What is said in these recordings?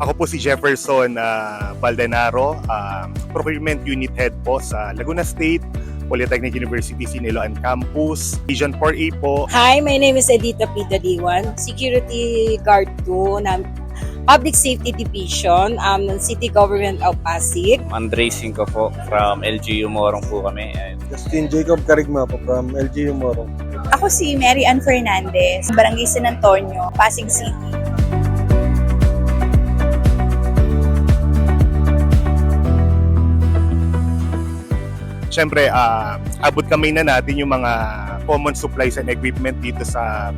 Ako po si Jefferson Valdenaro, Procurement Unit Head po sa Laguna State Polytechnic University Siniloan Campus, Region 4A po. Hi, my name is Edita Pita Diwan, Security Guard 2 ng Public Safety Division ng City Government of Pasig. Andre Cinco po from LGU Morong po kami. Justin Jacob Carigma po from LGU Morong. Ako si Mary Ann Fernandez, Barangay San Antonio, Pasig City. Siyempre, abot kamay na natin yung mga common supplies and equipment dito sa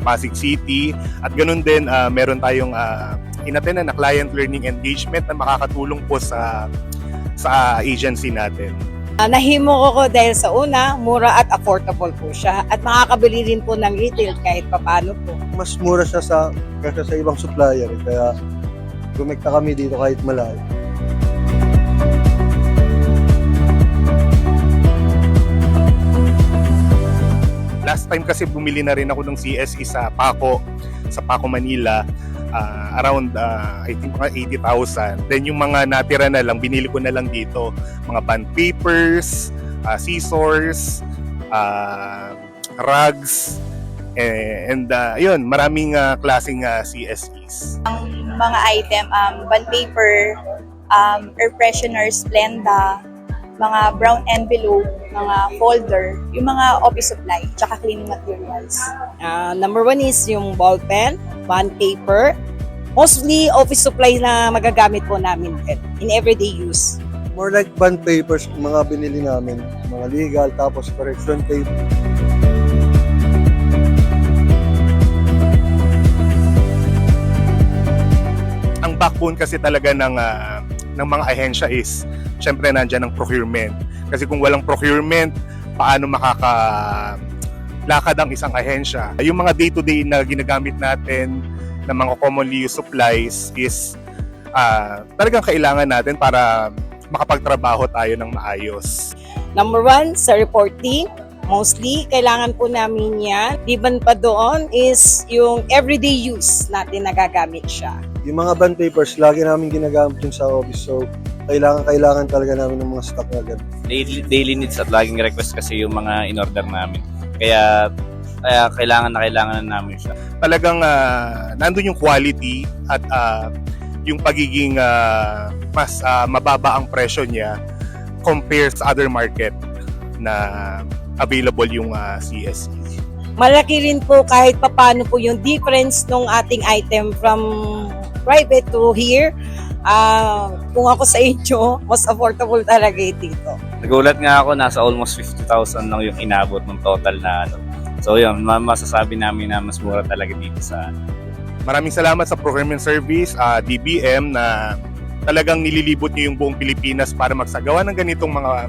Pasig City. At ganun din, meron tayong inattend na client learning engagement na makakatulong po sa agency natin. Nahimo ko dahil sa una, mura at affordable po siya. At makakabili rin po ng retail kahit papano po. Mas mura siya kaysa sa ibang supplier, kaya gumekta kami dito kahit malayo. Last time kasi bumili na rin ako ng CSE sa Paco Manila, around I think mga 80,000. Then yung mga natira na lang, binili ko na lang dito. Mga bond papers, scissors, rugs, and yun, maraming klaseng CSEs. Ang mga item, bond paper, air freshener, Splenda, mga brown envelope, mga folder, yung mga office supply, tsaka cleaning materials. Number one is yung ball pen, bond paper, mostly office supply na magagamit po namin in everyday use. More like bond papers, mga binili namin, mga legal, tapos correction tape. Ang backbone kasi talaga ng mga ahensya is syempre nandiyan ang procurement. Kasi kung walang procurement, paano makakalakad ang isang ahensya? Yung mga day-to-day na ginagamit natin ng mga commonly used supplies is talagang kailangan natin para makapagtrabaho tayo ng maayos. Number one, sa reporting, mostly kailangan po namin yan. Liban pa doon is yung everyday use natin nagagamit siya. Yung mga bond papers, lagi namin ginagamit yun sa office. So, kailangan talaga namin ng mga stock na ganun. Daily needs at laging request kasi yung mga in-order namin. Kaya kailangan na namin siya. Talagang nandun yung quality at yung pagiging mas mababa ang presyo niya compared sa other market na available yung CSE. Malaki rin po kahit papano po yung difference ng ating item from private to here. Kung ako sa inyo, mas affordable talaga dito. Nagulat nga ako, nasa almost 50,000 lang yung inabot ng total na ano. So yun, masasabi namin na mas mura talaga dito sa Maraming salamat sa procurement service, DBM, na talagang nililibot niyo yung buong Pilipinas para magsagawa ng ganitong mga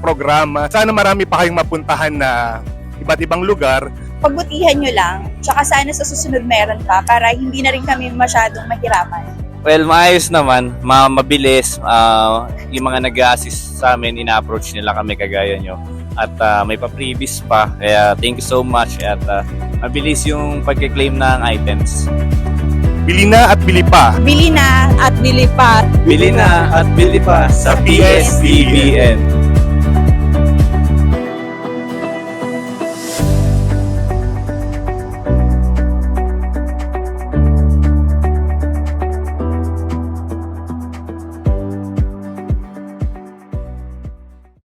programa. Sana marami pa kayong mapuntahan na iba't ibang lugar. Pagbutihan nyo lang, tsaka sana sa susunod meron pa para hindi na rin kami masyadong mahirapan. Well, maayos naman, mabilis. Yung mga nag-assist sa amin, ina-approach nila kami kagaya nyo. At may pa-previous pa, kaya thank you so much. At mabilis yung pagkiklaim ng items. Bili na at bili pa. Bili na at bili pa. Bili na at bili pa sa PSDBN.